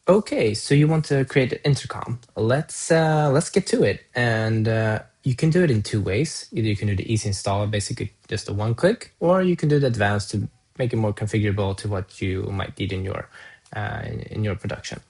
Okay, so you want to create an intercom. Let's get to it. And you can do it in two ways. Either you can do the easy installer, basically just a one click, or you can do the advanced to make it more configurable to what you might need in your production.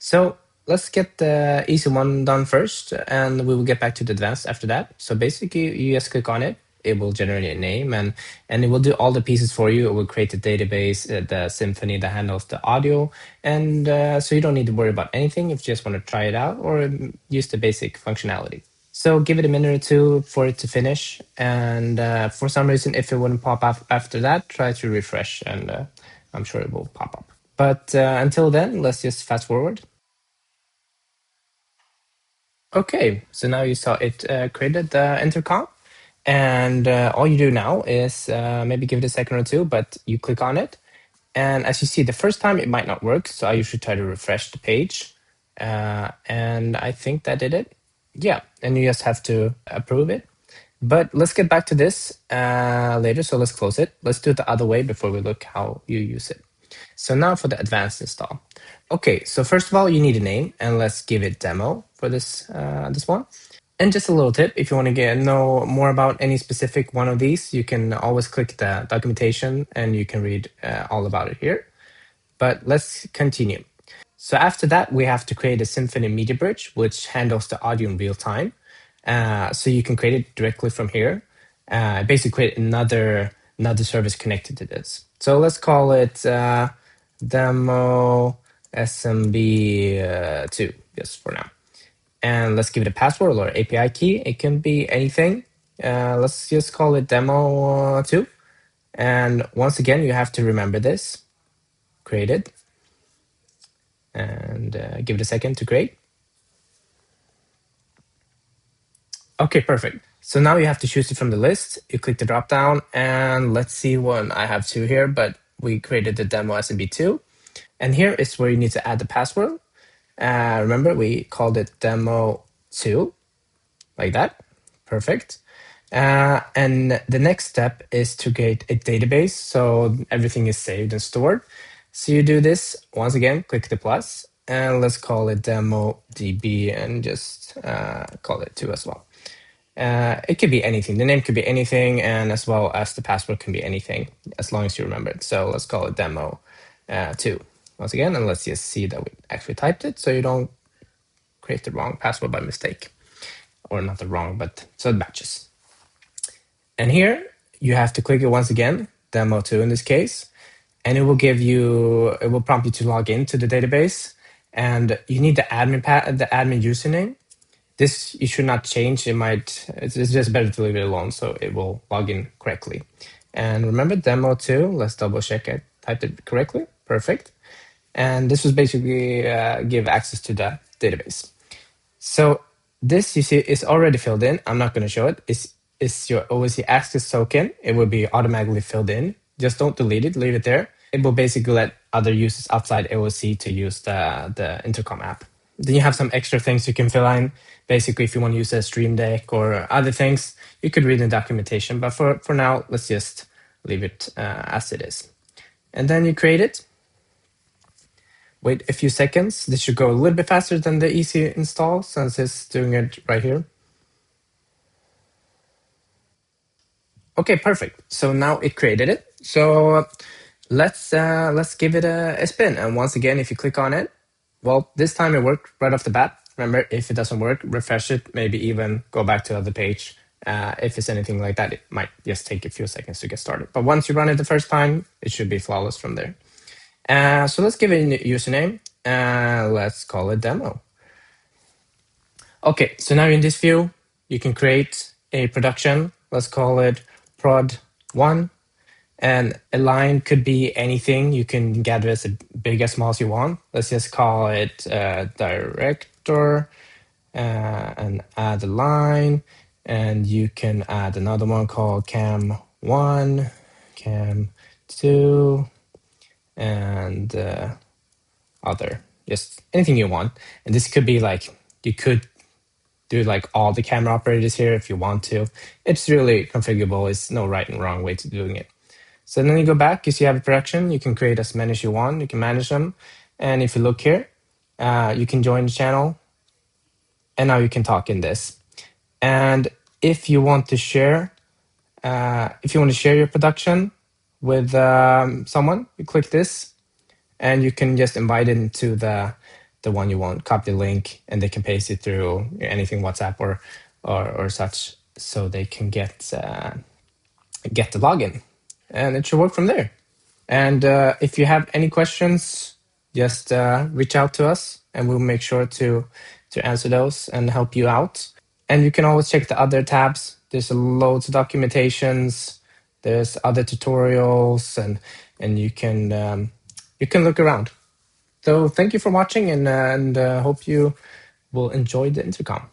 So let's get the easy one done first, and we will get back to the advanced after that. So basically, you just click on it. It will generate a name, and it will do all the pieces for you. It will create the database, the symphony that handles the audio, and so you don't need to worry about anything if you just want to try it out or use the basic functionality. So give it a minute or two for it to finish, and for some reason, if it wouldn't pop up after that, try to refresh, and I'm sure it will pop up. But until then, let's just fast forward. Okay, so now you saw it created the intercom, and all you do now is maybe give it a second or two, but you click on it, and as you see, the first time it might not work, so I usually try to refresh the page, and I think that did it. Yeah, and you just have to approve it. But let's get back to this later, so let's close it. Let's do it the other way before we look how you use it. So now for the advanced install. Okay, so first of all, you need a name, and let's give it demo for this one. And just a little tip, if you want to know more about any specific one of these, you can always click the documentation and you can read all about it here. But let's continue. So after that, we have to create a Symphony Media Bridge, which handles the audio in real time. So you can create it directly from here. Basically, create another service connected to this. So let's call it demo SMB2, just for now. And let's give it a password or API key. It can be anything. Let's just call it demo2. And once again, you have to remember this. Create it. And give it a second to create. Okay, perfect. So now you have to choose it from the list. You click the drop down, and let's see one. I have two here, but we created the demo SMB2. And here is where you need to add the password. Remember, we called it demo2, like that. Perfect. And the next step is to create a database, so everything is saved and stored. So you do this, once again, click the plus, and let's call it demo DB and just call it 2 as well. It could be anything. The name could be anything, and as well as the password can be anything, as long as you remember it. So let's call it demo 2 once again, and let's just see that we actually typed it, so you don't create the wrong password by mistake. Or not the wrong, but so it matches. And here you have to click it once again, demo 2 in this case, and it will prompt you to log into the database, and you need the admin username. This you should not change. It's just better to leave it alone so it will log in correctly. And remember demo 2, let's double check I typed it correctly. Perfect. And this was basically give access to the database. So this you see is already filled in. I'm not going to show it. It's your OSC access token. It will be automatically filled in. Just don't delete it, leave it there. It will basically let other users outside AOC to use the Intercom app. Then you have some extra things you can fill in. Basically, if you want to use a Stream Deck or other things, you could read the documentation. But for now, let's just leave it as it is. And then you create it. Wait a few seconds. This should go a little bit faster than the easy install since it's doing it right here. Okay, perfect. So now it created it. So let's give it a spin. And once again, if you click on it, well, this time it worked right off the bat. Remember, if it doesn't work, refresh it, maybe even go back to the other page. If it's anything like that, it might just take a few seconds to get started. But once you run it the first time, it should be flawless from there. So let's give it a username. Let's call it demo. Okay, so now in this view, you can create a production. Let's call it prod1. And a line could be anything. You can gather as big as small as you want. Let's just call it director and add a line. And you can add another one called cam1, cam2, and other. Just anything you want. And this could be like, you could do like all the camera operators here if you want to. It's really configurable. It's no right and wrong way to doing it. So then you go back, you see you have a production, you can create as many as you want, you can manage them. And if you look here, you can join the channel, and now you can talk in this. And if you want to share, your production with someone, you click this, and you can just invite it into the one you want. Copy the link, and they can paste it through anything, WhatsApp or such, so they can get the login, and it should work from there. And if you have any questions, just reach out to us, and we'll make sure to answer those and help you out. And you can always check the other tabs. There's loads of documentations. There's other tutorials, and you can look around. So thank you for watching, and hope you will enjoy the intercom.